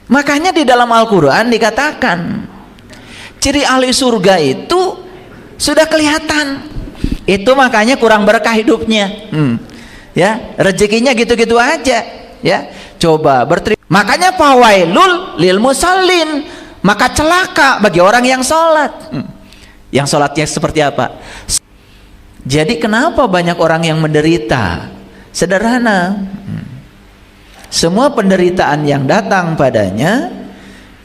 Makanya di dalam Al-Quran dikatakan ciri ahli surga itu sudah kelihatan. Itu makanya kurang berkah hidupnya. Ya, rezekinya gitu-gitu aja. Ya, coba berterima. Makanya fawailul lil musallin, maka celaka bagi orang yang sholat. Yang sholatnya seperti apa? Jadi kenapa banyak orang yang menderita? Sederhana. Semua penderitaan yang datang padanya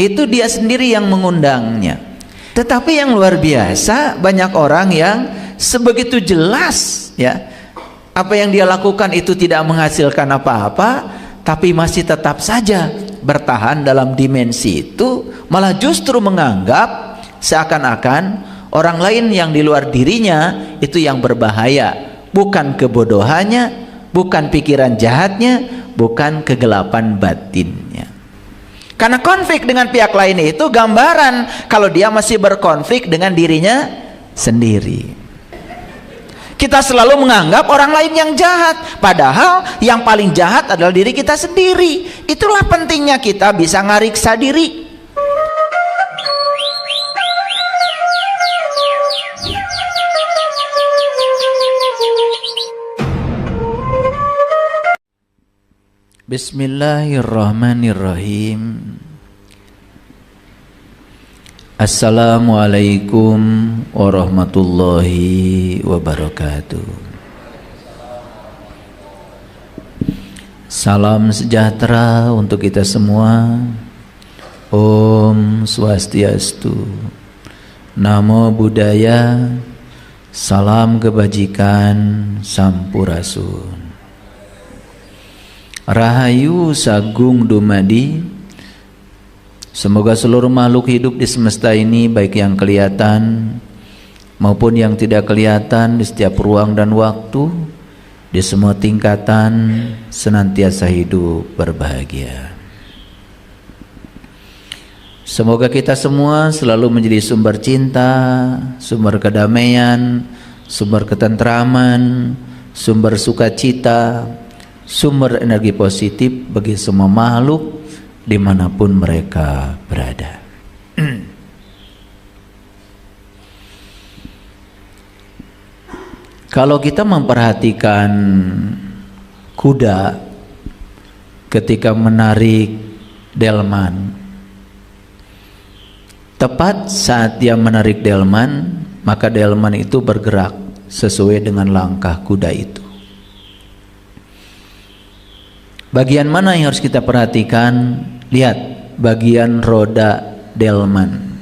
itu dia sendiri yang mengundangnya. Tetapi yang luar biasa, banyak orang yang sebegitu jelas ya apa yang dia lakukan itu tidak menghasilkan apa-apa, tapi masih tetap saja bertahan dalam dimensi itu, malah justru menganggap seakan-akan orang lain yang di luar dirinya itu yang berbahaya. Bukan kebodohannya, bukan pikiran jahatnya, bukan kegelapan batinnya. Karena konflik dengan pihak lain itu gambaran kalau dia masih berkonflik dengan dirinya sendiri. Kita selalu menganggap orang lain yang jahat, padahal yang paling jahat adalah diri kita sendiri. Itulah pentingnya kita bisa ngariksa diri. Bismillahirrahmanirrahim. Assalamualaikum warahmatullahi wabarakatuh. Salam sejahtera untuk kita semua. Om Swastiastu, Namo Buddhaya, salam kebajikan, sampurasun. Rahayu Sagung Dumadi. Semoga seluruh makhluk hidup di semesta ini, baik yang kelihatan maupun yang tidak kelihatan, di setiap ruang dan waktu, di semua tingkatan, senantiasa hidup berbahagia. Semoga kita semua selalu menjadi sumber cinta, sumber kedamaian, sumber ketentraman, sumber sukacita, sumber energi positif bagi semua makhluk dimanapun mereka berada. Kalau kita memperhatikan kuda ketika menarik delman, tepat saat dia menarik delman, maka delman itu bergerak sesuai dengan langkah kuda itu. Bagian mana yang harus kita perhatikan? Lihat bagian roda delman.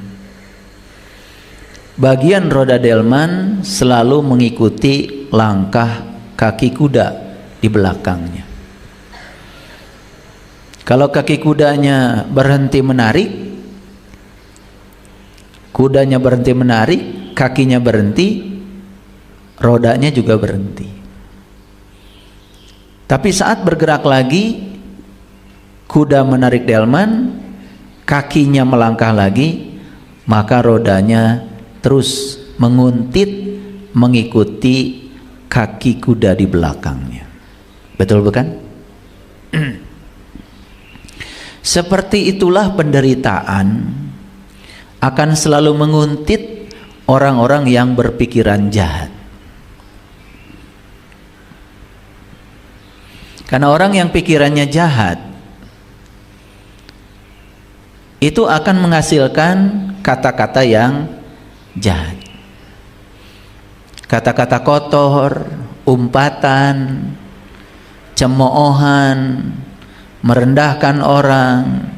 Bagian roda delman selalu mengikuti langkah kaki kuda di belakangnya. Kalau kaki kudanya berhenti menarik, kudanya berhenti menarik, kakinya berhenti, rodanya juga berhenti. Tapi saat bergerak lagi, kuda menarik delman, kakinya melangkah lagi, maka rodanya terus menguntit mengikuti kaki kuda di belakangnya. Betul bukan? Seperti itulah penderitaan akan selalu menguntit orang-orang yang berpikiran jahat. Karena orang yang pikirannya jahat itu akan menghasilkan kata-kata yang jahat. Kata-kata kotor, umpatan, cemoohan, merendahkan orang,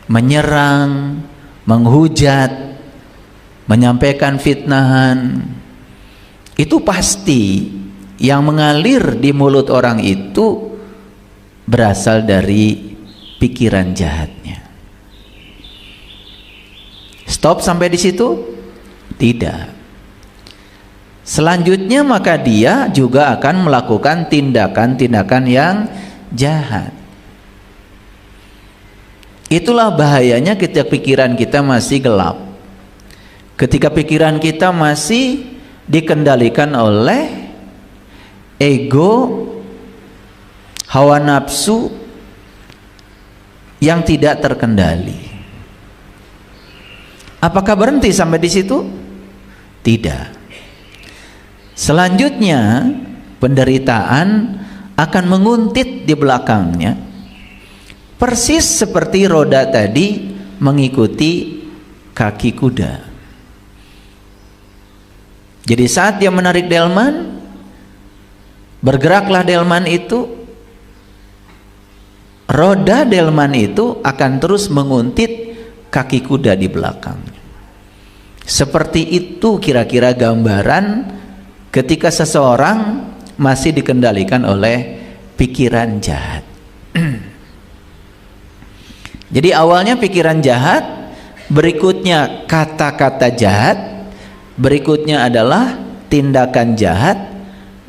menyerang, menghujat, menyampaikan fitnahan. Itu pasti yang mengalir di mulut orang itu berasal dari pikiran jahatnya. Stop sampai di situ? Tidak. Selanjutnya maka dia juga akan melakukan tindakan-tindakan yang jahat. Itulah bahayanya ketika pikiran kita masih gelap. Ketika pikiran kita masih dikendalikan oleh ego, hawa nafsu, yang tidak terkendali. Apakah berhenti sampai di situ? Tidak. Selanjutnya penderitaan akan menguntit di belakangnya, persis seperti roda tadi mengikuti kaki kuda. Jadi saat dia menarik delman, bergeraklah delman itu, roda delman itu akan terus menguntit kaki kuda di belakangnya. Seperti itu kira-kira gambaran ketika seseorang masih dikendalikan oleh pikiran jahat. Jadi awalnya pikiran jahat, berikutnya kata-kata jahat, berikutnya adalah tindakan jahat,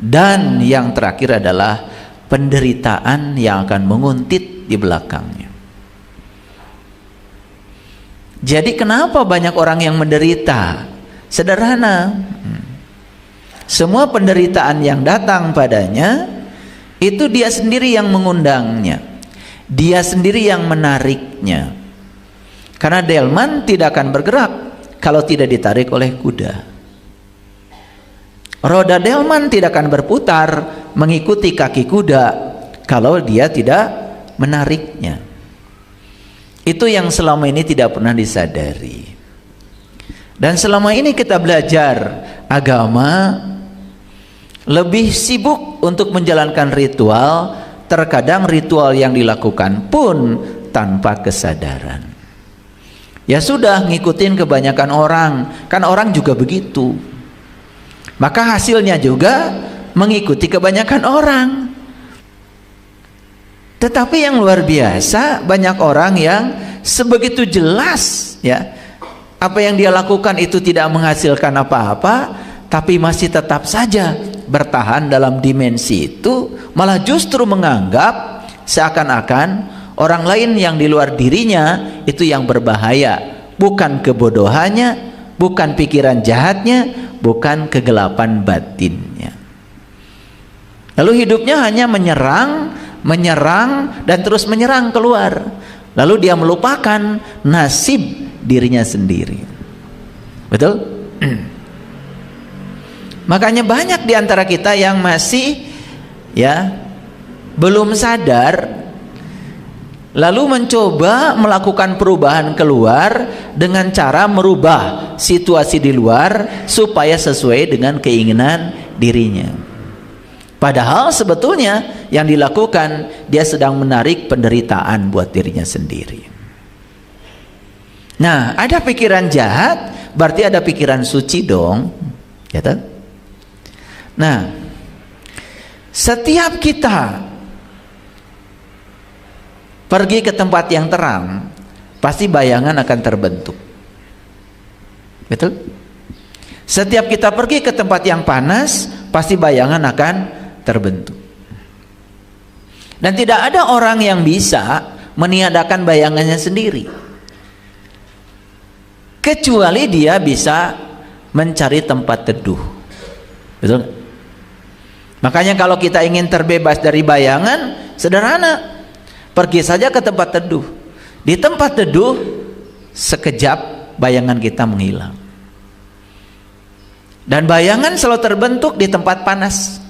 dan yang terakhir adalah penderitaan yang akan menguntit di belakangnya. Jadi kenapa banyak orang yang menderita? Sederhana. Semua penderitaan yang datang padanya itu dia sendiri yang mengundangnya, dia sendiri yang menariknya. Karena delman tidak akan bergerak kalau tidak ditarik oleh kuda. Roda delman tidak akan berputar mengikuti kaki kuda kalau dia tidak menariknya. Itu yang selama ini tidak pernah disadari. Dan selama ini kita belajar agama, lebih sibuk untuk menjalankan ritual, terkadang ritual yang dilakukan pun tanpa kesadaran. Ya sudah, ngikutin kebanyakan orang, kan orang juga begitu. Maka hasilnya juga mengikuti kebanyakan orang. Tetapi yang luar biasa, banyak orang yang sebegitu jelas ya, apa yang dia lakukan itu tidak menghasilkan apa-apa, tapi masih tetap saja bertahan dalam dimensi itu, malah justru menganggap seakan-akan orang lain yang di luar dirinya itu yang berbahaya, bukan kebodohannya, bukan pikiran jahatnya, bukan kegelapan batinnya. Lalu hidupnya hanya menyerang dan terus menyerang keluar. Lalu dia melupakan nasib dirinya sendiri. Betul? Makanya banyak di antara kita yang masih belum sadar, lalu mencoba melakukan perubahan keluar dengan cara merubah situasi di luar supaya sesuai dengan keinginan dirinya. Padahal sebetulnya yang dilakukan, dia sedang menarik penderitaan buat dirinya sendiri. Nah, ada pikiran jahat, berarti ada pikiran suci dong, ya kan? Nah, setiap kita pergi ke tempat yang terang, pasti bayangan akan terbentuk. Betul? Setiap kita pergi ke tempat yang panas, pasti bayangan akan terbentuk. Dan tidak ada orang yang bisa meniadakan bayangannya sendiri, kecuali dia bisa mencari tempat teduh. Betul? Makanya kalau kita ingin terbebas dari bayangan, sederhana, pergi saja ke tempat teduh. Di tempat teduh, sekejap bayangan kita menghilang. Dan bayangan selalu terbentuk di tempat panas.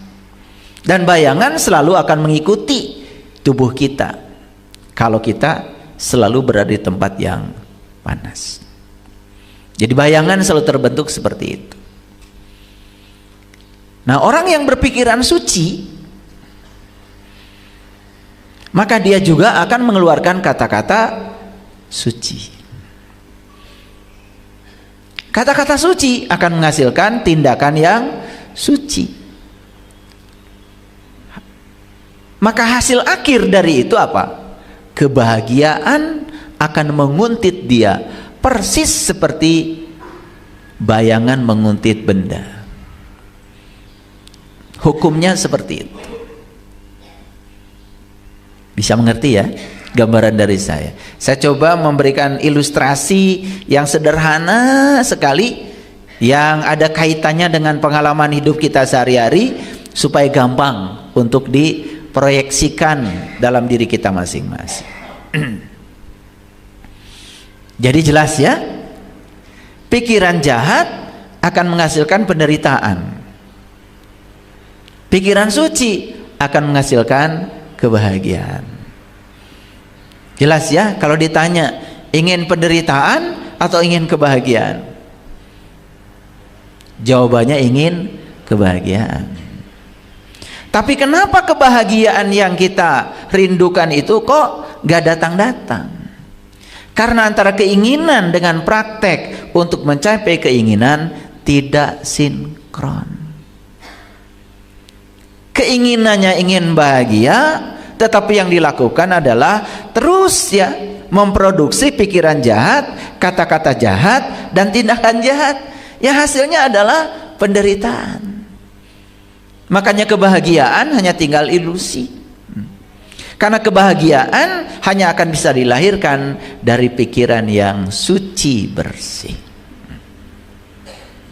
Dan bayangan selalu akan mengikuti tubuh kita kalau kita selalu berada di tempat yang panas. Jadi bayangan selalu terbentuk seperti itu. Nah, orang yang berpikiran suci, maka dia juga akan mengeluarkan kata-kata suci. Kata-kata suci akan menghasilkan tindakan yang suci. Maka hasil akhir dari itu apa? Kebahagiaan akan menguntit dia, persis seperti bayangan menguntit benda. Hukumnya seperti itu. Bisa mengerti ya gambaran dari saya? Saya coba memberikan ilustrasi yang sederhana sekali, yang ada kaitannya dengan pengalaman hidup kita sehari-hari, supaya gampang untuk diproyeksikan dalam diri kita masing-masing. Jadi jelas ya, pikiran jahat akan menghasilkan penderitaan. Pikiran suci akan menghasilkan kebahagiaan. Jelas ya, kalau ditanya ingin penderitaan atau ingin kebahagiaan? Jawabannya ingin kebahagiaan. Tapi kenapa kebahagiaan yang kita rindukan itu kok gak datang-datang? Karena antara keinginan dengan praktek untuk mencapai keinginan tidak sinkron. Keinginannya ingin bahagia, tetapi yang dilakukan adalah terus ya memproduksi pikiran jahat, kata-kata jahat, dan tindakan jahat. Yang hasilnya adalah penderitaan. Makanya kebahagiaan hanya tinggal ilusi. Karena kebahagiaan hanya akan bisa dilahirkan dari pikiran yang suci bersih.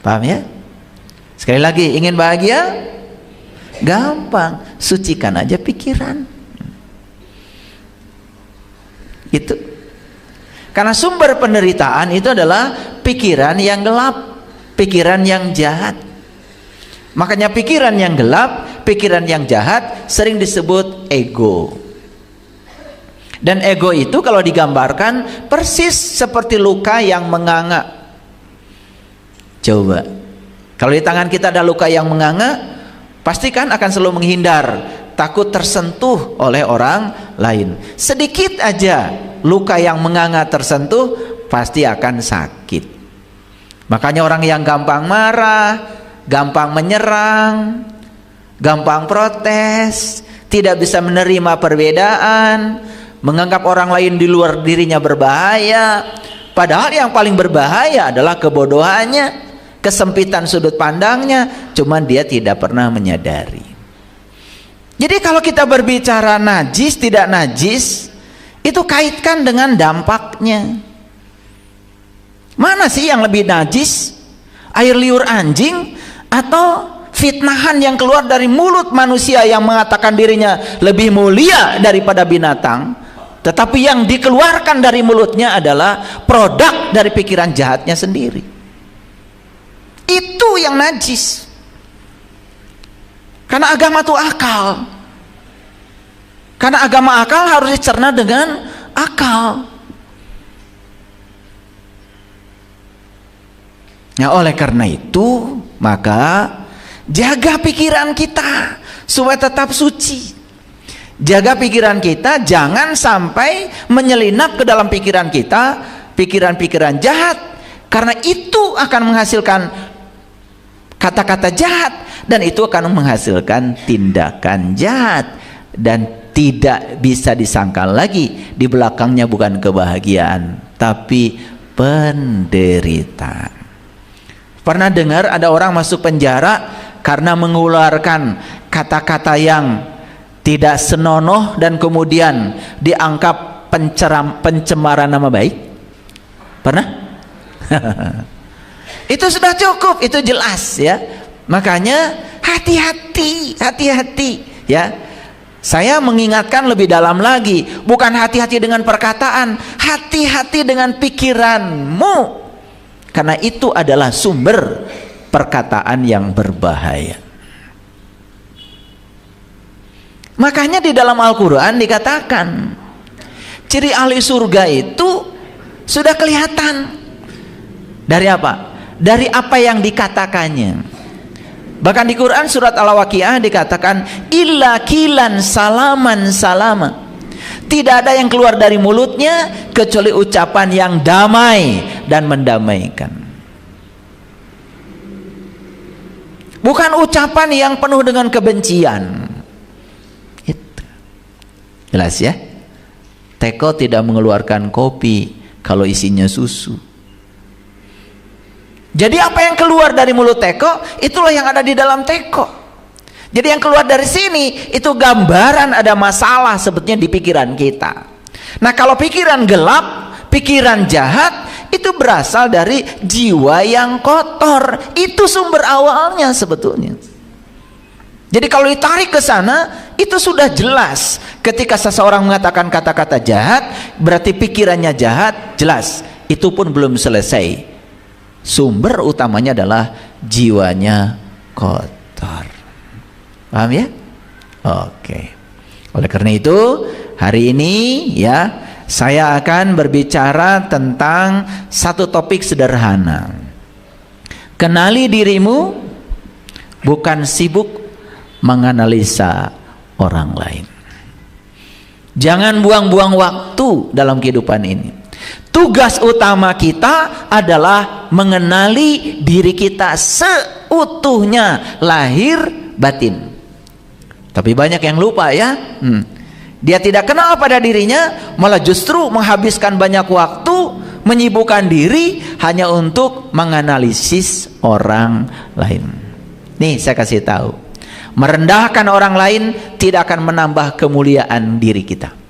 Paham ya? Sekali lagi, ingin bahagia? Gampang, sucikan aja pikiran. Gitu. Karena sumber penderitaan itu adalah pikiran yang gelap, pikiran yang jahat. Makanya pikiran yang gelap, pikiran yang jahat sering disebut ego. Dan ego itu kalau digambarkan persis seperti luka yang menganga. Coba, kalau di tangan kita ada luka yang menganga, pastikan akan selalu menghindar, takut tersentuh oleh orang lain. Sedikit aja luka yang menganga tersentuh, pasti akan sakit. Makanya orang yang gampang marah, gampang menyerang, gampang protes, tidak bisa menerima perbedaan, menganggap orang lain di luar dirinya berbahaya, padahal yang paling berbahaya adalah kebodohannya, kesempitan sudut pandangnya, cuman dia tidak pernah menyadari. Jadi kalau kita berbicara najis tidak najis, itu kaitkan dengan dampaknya. Mana sih yang lebih najis? Air liur anjing atau fitnahan yang keluar dari mulut manusia yang mengatakan dirinya lebih mulia daripada binatang, tetapi yang dikeluarkan dari mulutnya adalah produk dari pikiran jahatnya sendiri. Itu yang najis. Karena agama itu akal. Karena agama akal harus dicerna dengan akal. Nah, oleh karena itu, maka jaga pikiran kita supaya tetap suci. Jaga pikiran kita jangan sampai menyelinap ke dalam pikiran kita pikiran-pikiran jahat, karena itu akan menghasilkan kata-kata jahat dan itu akan menghasilkan tindakan jahat, dan tidak bisa disangkal lagi di belakangnya bukan kebahagiaan tapi penderitaan. Pernah dengar ada orang masuk penjara karena mengeluarkan kata-kata yang tidak senonoh dan kemudian dianggap pencemaran nama baik? Pernah? Itu sudah cukup, itu jelas ya. Makanya hati-hati, hati-hati ya. Saya mengingatkan lebih dalam lagi, bukan hati-hati dengan perkataan, hati-hati dengan pikiranmu. Karena itu adalah sumber perkataan yang berbahaya. Makanya di dalam Al-Quran dikatakan ciri ahli surga itu sudah kelihatan. Dari apa? Dari apa yang dikatakannya. Bahkan di Quran surat Al-Waqiah dikatakan illa kilan salaman salama. Tidak ada yang keluar dari mulutnya kecuali ucapan yang damai dan mendamaikan. Bukan ucapan yang penuh dengan kebencian. Itu. Jelas ya? Teko tidak mengeluarkan kopi kalau isinya susu. Jadi apa yang keluar dari mulut teko, itulah yang ada di dalam teko. Jadi yang keluar dari sini itu gambaran ada masalah sebetulnya di pikiran kita. Nah, kalau pikiran gelap, pikiran jahat, itu berasal dari jiwa yang kotor. Itu sumber awalnya sebetulnya. Jadi kalau ditarik ke sana, itu sudah jelas. Ketika seseorang mengatakan kata-kata jahat, berarti pikirannya jahat, jelas. itu pun belum selesai. Sumber utamanya adalah jiwanya kotor. Paham ya? Oke. Oleh karena itu, hari ini ya, saya akan berbicara tentang satu topik sederhana. Kenali dirimu, bukan sibuk menganalisa orang lain. Jangan buang-buang waktu dalam kehidupan ini. Tugas utama kita adalah mengenali diri kita seutuhnya, lahir batin. Tapi banyak yang lupa ya. Dia tidak kenal pada dirinya, malah justru menghabiskan banyak waktu menyibukkan diri hanya untuk menganalisis orang lain. Nih saya kasih tahu, merendahkan orang lain tidak akan menambah kemuliaan diri kita.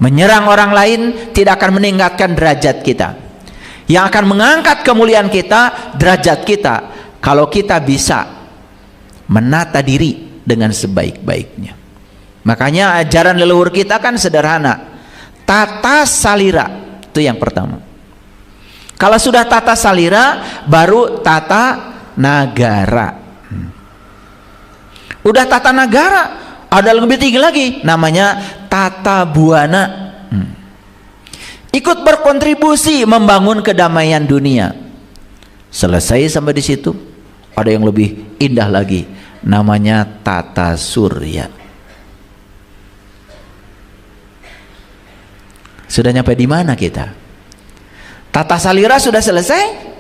Menyerang orang lain tidak akan meningkatkan derajat kita. Yang akan mengangkat kemuliaan kita, derajat kita, kalau kita bisa menata diri dengan sebaik-baiknya. Makanya ajaran leluhur kita kan sederhana. Tata salira, itu yang pertama. Kalau sudah tata salira, baru tata nagara. Udah tata nagara, ada yang lebih tinggi lagi, namanya tata buana. Ikut berkontribusi membangun kedamaian dunia. Selesai sampai di situ, ada yang lebih indah lagi, namanya tata surya. Sudah nyampe di mana kita? Tata salira sudah selesai?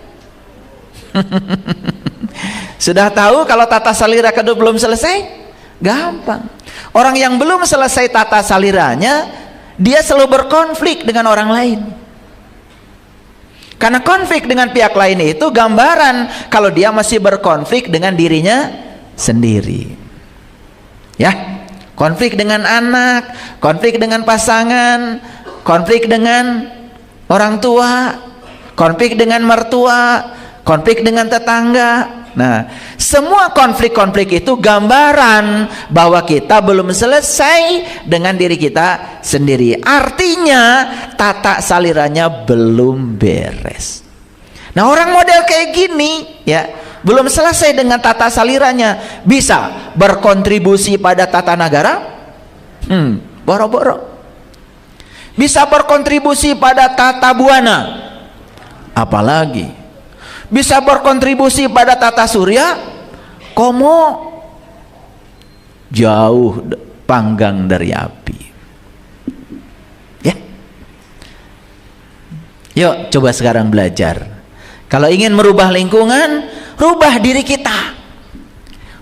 Sudah tahu kalau tata salira kedua belum selesai? Gampang. Orang yang belum selesai tata saliranya, dia selalu berkonflik dengan orang lain. Karena konflik dengan pihak lain itu gambaran kalau dia masih berkonflik dengan dirinya sendiri. Ya, konflik dengan anak, konflik dengan pasangan, konflik dengan orang tua, konflik dengan mertua, konflik dengan tetangga. Nah, semua konflik-konflik itu gambaran bahwa kita belum selesai dengan diri kita sendiri. Artinya tata saliranya belum beres. Nah, orang model kayak gini ya, belum selesai dengan tata saliranya, bisa berkontribusi pada tata negara? Boro-boro. Bisa berkontribusi pada tata buana, apalagi bisa berkontribusi pada tata surya, komo jauh panggang dari api. Ya, yuk coba sekarang belajar. Kalau ingin merubah lingkungan, rubah diri kita.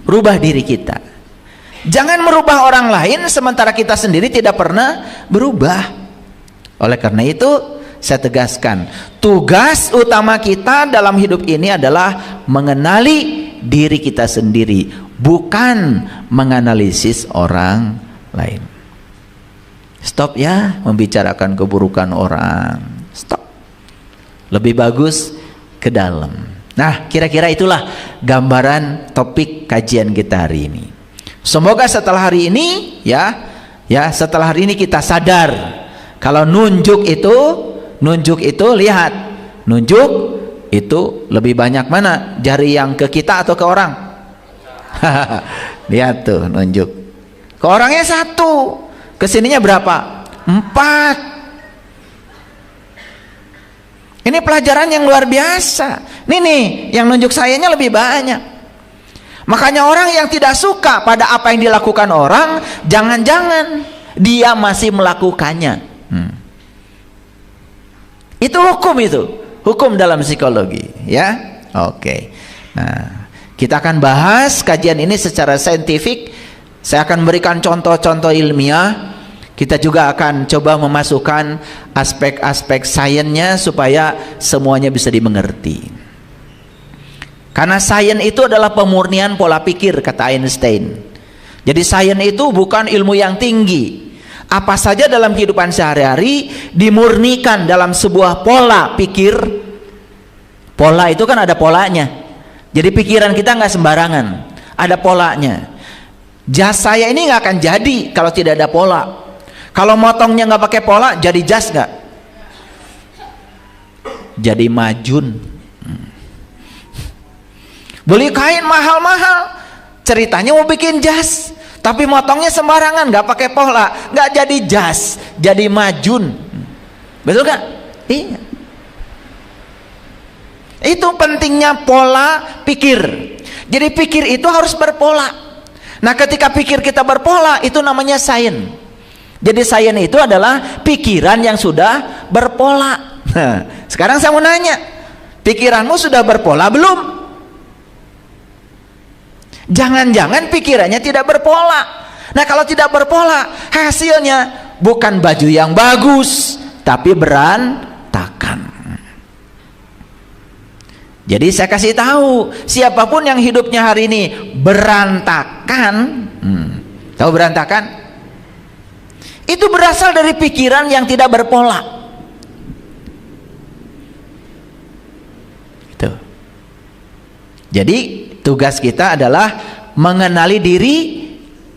Rubah diri kita. Jangan merubah orang lain sementara kita sendiri tidak pernah berubah. Oleh karena itu, saya tegaskan, tugas utama kita dalam hidup ini adalah mengenali diri kita sendiri, bukan menganalisis orang lain. Stop ya membicarakan keburukan orang. Stop. Lebih bagus ke dalam. Nah, kira-kira itulah gambaran topik kajian kita hari ini. Semoga setelah hari ini setelah hari ini kita sadar kalau nunjuk itu lihat, nunjuk itu lebih banyak mana, jari yang ke kita atau ke orang? Lihat tuh, nunjuk ke orangnya 1, kesininya berapa? 4. Ini pelajaran yang luar biasa. Nih yang nunjuk sayanya lebih banyak. Makanya orang yang tidak suka pada apa yang dilakukan orang, jangan-jangan dia masih melakukannya. Itu hukum dalam psikologi ya. Oke. Nah, kita akan bahas kajian ini secara saintifik. Saya akan berikan contoh-contoh ilmiah. Kita juga akan coba memasukkan aspek-aspek sainsnya supaya semuanya bisa dimengerti. Karena sains itu adalah pemurnian pola pikir, kata Einstein. Jadi sains itu bukan ilmu yang tinggi. Apa saja dalam kehidupan sehari-hari dimurnikan dalam sebuah pola pikir. Pola itu kan ada polanya. Jadi pikiran kita nggak sembarangan, ada polanya. Jas saya ini nggak akan jadi kalau tidak ada pola. Kalau motongnya nggak pakai pola, jadi jas nggak? jadi majun. Beli kain mahal-mahal, ceritanya mau bikin jas, tapi motongnya sembarangan, nggak pakai pola, nggak jadi jas, jadi majun. Betul gak? Iya. Itu pentingnya pola pikir. Jadi pikir itu harus berpola. Nah, ketika pikir kita berpola, itu namanya sains. Jadi sains itu adalah pikiran yang sudah berpola. Nah, sekarang saya mau nanya, pikiranmu sudah berpola belum? Jangan-jangan pikirannya tidak berpola. Nah, kalau tidak berpola, hasilnya bukan baju yang bagus, tapi berantakan. Jadi saya kasih tahu, siapapun yang hidupnya hari ini berantakan, tahu berantakan? Itu berasal dari pikiran yang tidak berpola. Itu. Jadi tugas kita adalah mengenali diri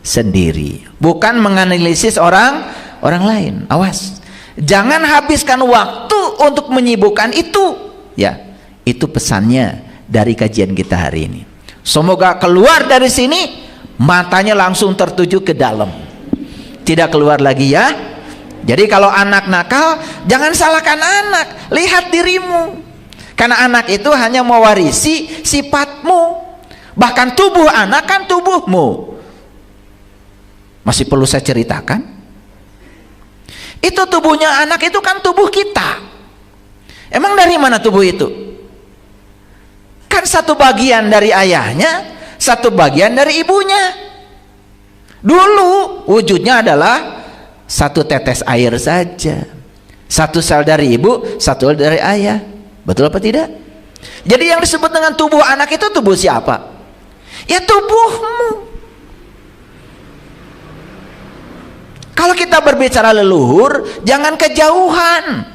sendiri, bukan menganalisis orang lain. Awas, jangan habiskan waktu untuk menyibukkan itu. Ya. Itu pesannya dari kajian kita hari ini. Semoga keluar dari sini matanya langsung tertuju ke dalam, tidak keluar lagi ya. Jadi kalau anak nakal, jangan salahkan anak, lihat dirimu. Karena anak itu hanya mewarisi sifatmu. Bahkan tubuh anak kan tubuhmu. Masih perlu saya ceritakan? Itu tubuhnya anak itu kan tubuh kita. Emang dari mana tubuh itu? Kan satu bagian dari ayahnya, satu bagian dari ibunya. Dulu wujudnya adalah satu tetes air saja, satu sel dari ibu, satu dari ayah. Betul apa tidak? Jadi yang disebut dengan tubuh anak itu tubuh siapa? Ya tubuhmu. Kalau kita berbicara leluhur, jangan kejauhan.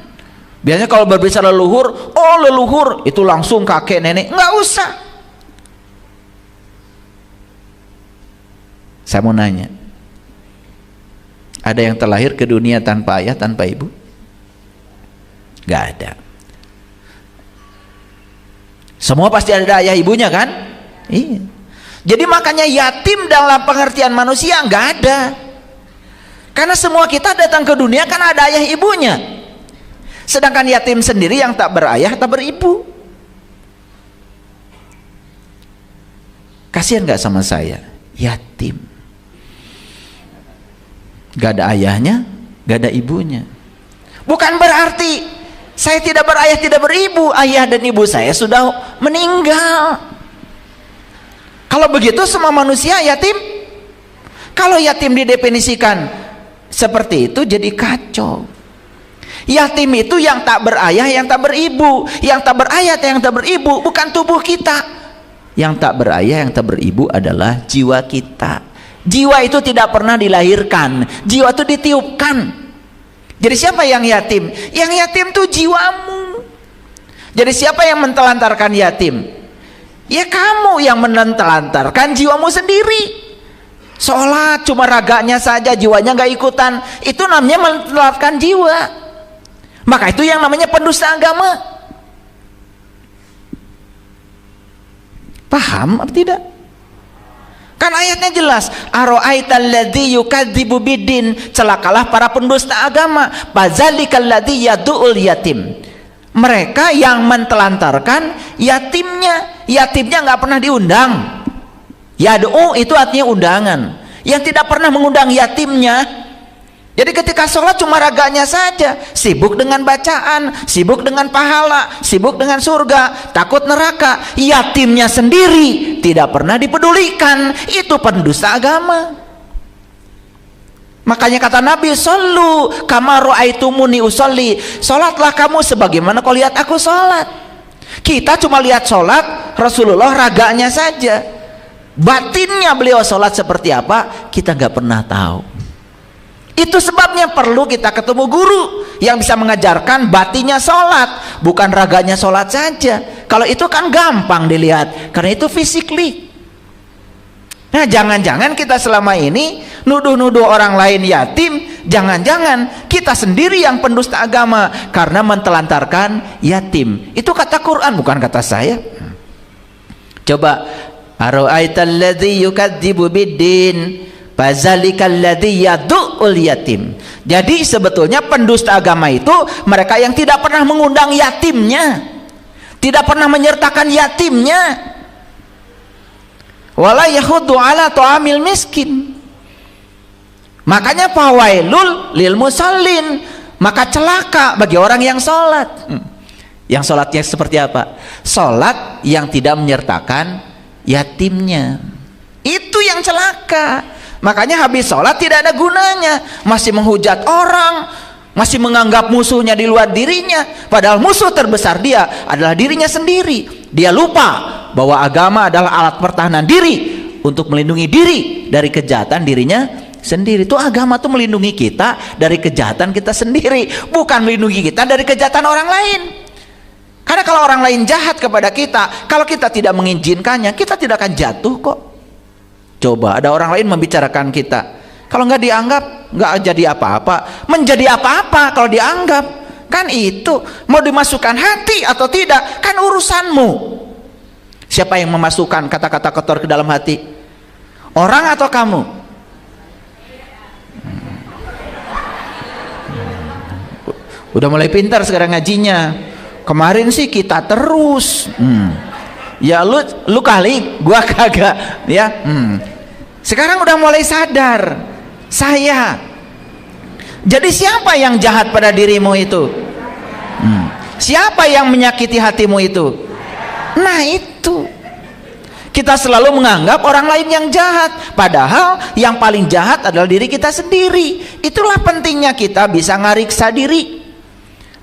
Biasanya kalau berbicara leluhur, oh leluhur itu langsung kakek nenek, nggak usah. Saya mau nanya, ada yang terlahir ke dunia tanpa ayah, tanpa ibu? Nggak ada. Semua pasti ada ayah ibunya kan? Iya. Jadi makanya yatim dalam pengertian manusia nggak ada. Karena semua kita datang ke dunia kan ada ayah ibunya. Sedangkan yatim sendiri yang tak berayah, tak beribu. Kasihan gak sama saya? Yatim, gak ada ayahnya, gak ada ibunya. Bukan berarti saya tidak berayah, tidak beribu. Ayah dan ibu saya sudah meninggal. Kalau begitu semua manusia yatim. Kalau yatim didefinisikan seperti itu, jadi kacau. Yatim itu yang tak berayah, yang tak beribu. Yang tak berayah, yang tak beribu bukan tubuh kita. Yang tak berayah, yang tak beribu adalah jiwa kita. Jiwa itu tidak pernah dilahirkan, jiwa itu ditiupkan. Jadi siapa yang yatim? Yang yatim itu jiwamu. Jadi siapa yang mentelantarkan yatim? Ya kamu yang menelantarkan jiwamu sendiri. Sholat cuma raganya saja, jiwanya nggak ikutan, itu namanya menelantarkan jiwa. Maka itu yang namanya pendusta agama. Paham atau tidak? Kan ayatnya jelas, ara'aital ladzi yukadzibu biddin, celakalah para pendusta agama, fazalikal ladzi yad'ul yatim. Mereka yang mentelantarkan yatimnya. Yatimnya nggak pernah diundang. Yad'u itu artinya undangan. Yang tidak pernah mengundang yatimnya. Jadi ketika sholat cuma raganya saja, sibuk dengan bacaan, sibuk dengan pahala, sibuk dengan surga, takut neraka. Yatimnya sendiri tidak pernah dipedulikan. Itu pendusta agama. Makanya kata Nabi, "Shollu kama ra'aitumuni usolli." Sholatlah kamu sebagaimana kau lihat aku sholat. Kita cuma lihat sholat Rasulullah raganya saja. Batinnya beliau sholat seperti apa, kita nggak pernah tahu. Itu sebabnya perlu kita ketemu guru yang bisa mengajarkan batinnya sholat, bukan raganya sholat saja. Kalau itu kan gampang dilihat, karena itu physically. Nah, jangan-jangan kita selama ini nuduh-nuduh orang lain yatim, jangan-jangan kita sendiri yang pendusta agama karena mentelantarkan yatim. Itu kata Quran, bukan kata saya. Coba, ara'aital ladzi yukadzibu biddin fazalikal ladzi yad'ul yatim. Jadi sebetulnya pendusta agama itu mereka yang tidak pernah mengundang yatimnya, tidak pernah menyertakan yatimnya. Wala yahuddu ala ta'amil miskin. Makanya fawailul lil musallin, maka celaka bagi orang yang sholat. Yang sholatnya seperti apa? Sholat yang tidak menyertakan yatimnya, itu yang celaka. Makanya habis sholat tidak ada gunanya, masih menghujat orang, masih menganggap musuhnya di luar dirinya, padahal musuh terbesar dia adalah dirinya sendiri. Dia lupa bahwa agama adalah alat pertahanan diri untuk melindungi diri dari kejahatan dirinya sendiri. Itu agama tuh melindungi kita dari kejahatan kita sendiri, bukan melindungi kita dari kejahatan orang lain. Karena kalau orang lain jahat kepada kita, kalau kita tidak mengizinkannya, kita tidak akan jatuh kok. Coba ada orang lain membicarakan kita, kalau nggak dianggap, nggak jadi apa-apa. Menjadi apa-apa kalau dianggap, kan itu mau dimasukkan hati atau tidak, kan urusanmu. Siapa yang memasukkan kata-kata kotor ke dalam hati? Orang atau kamu? Udah mulai pintar sekarang ngajinya. Kemarin sih kita terus, ya lu kali, gua kagak, ya. Sekarang udah mulai sadar, saya. Jadi siapa yang jahat pada dirimu itu? Siapa yang menyakiti hatimu itu? Nah itu, kita selalu menganggap orang lain yang jahat, padahal yang paling jahat adalah diri kita sendiri. Itulah pentingnya kita bisa ngariksa diri.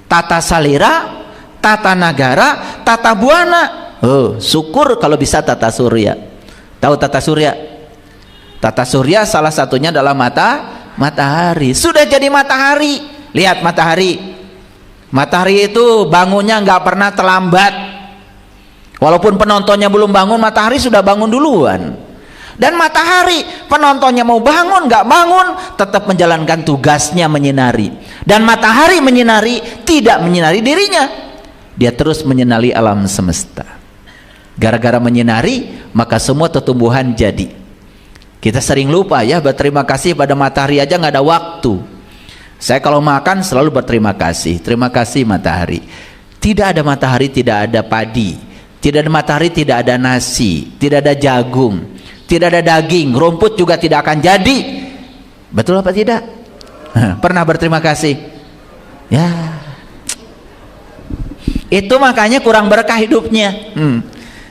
Tata salira, tata nagara, tata buana. Oh, syukur kalau bisa tata surya. Tahu tata surya? Tata surya salah satunya adalah matahari. Sudah jadi matahari. Lihat matahari. Matahari itu bangunnya nggak pernah terlambat. Walaupun penontonnya belum bangun, matahari sudah bangun duluan. Dan matahari, penontonnya mau bangun nggak bangun, tetap menjalankan tugasnya menyinari. Dan matahari menyinari, tidak menyinari dirinya, dia terus menyinari alam semesta. Gara-gara menyinari, maka semua tumbuhan jadi. Kita sering lupa ya, berterima kasih pada matahari aja nggak ada waktu. Saya kalau makan selalu berterima kasih. Terima kasih matahari. Tidak ada matahari, tidak ada padi. Tidak ada matahari, tidak ada nasi. Tidak ada jagung. Tidak ada daging. Rumput juga tidak akan jadi. Betul apa tidak? Pernah berterima kasih? Ya. Itu makanya kurang berkah hidupnya.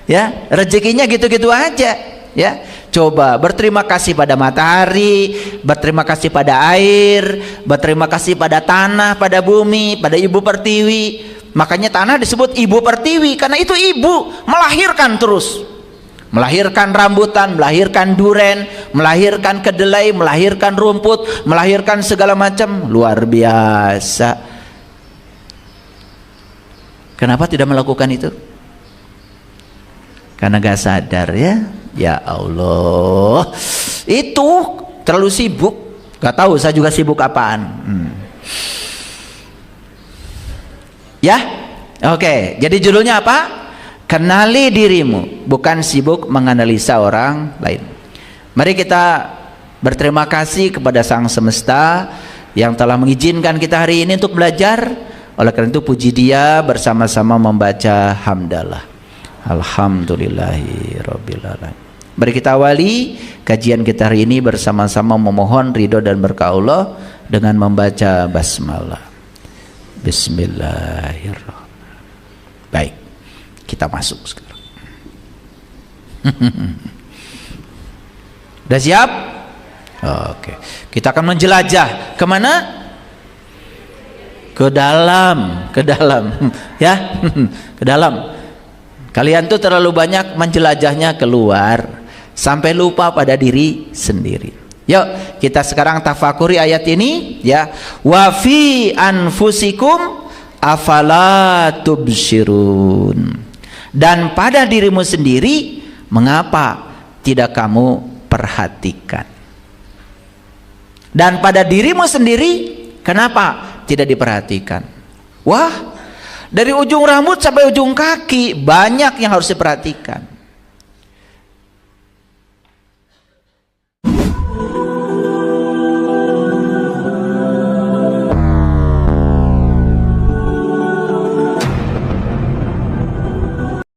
Ya, rezekinya gitu-gitu aja. Ya, coba berterima kasih pada matahari, berterima kasih pada air, berterima kasih pada tanah, pada bumi, pada ibu pertiwi. Makanya tanah disebut ibu pertiwi karena itu ibu melahirkan terus, melahirkan rambutan, melahirkan duren, melahirkan kedelai, melahirkan rumput, melahirkan segala macam. Luar biasa. Kenapa tidak melakukan itu? Karena gak sadar ya. Ya Allah, itu terlalu sibuk. Gak tahu saya juga sibuk apaan. Ya, oke. Jadi judulnya apa? Kenali dirimu, bukan sibuk menganalisa orang lain. Mari kita berterima kasih kepada Sang Semesta yang telah mengizinkan kita hari ini untuk belajar. Oleh karena itu puji Dia, bersama-sama membaca hamdalah. Alhamdulillahirabbil alamin. Mari kita awali kajian kita hari ini bersama-sama memohon ridho dan berkah Allah dengan membaca basmalah. Bismillahirrahmanirrahim. Baik, kita masuk sekarang. Udah siap? Oke. Kita akan menjelajah kemana? Ke dalam, ya, ke dalam. Kalian tuh terlalu banyak menjelajahnya keluar sampai lupa pada diri sendiri. Yuk kita sekarang tafakuri ayat ini ya. Wa fi anfusikum afala tubsirun. Dan pada dirimu sendiri mengapa tidak kamu perhatikan? Dan pada dirimu sendiri, kenapa tidak diperhatikan? Wah, dari ujung rambut sampai ujung kaki banyak yang harus diperhatikan.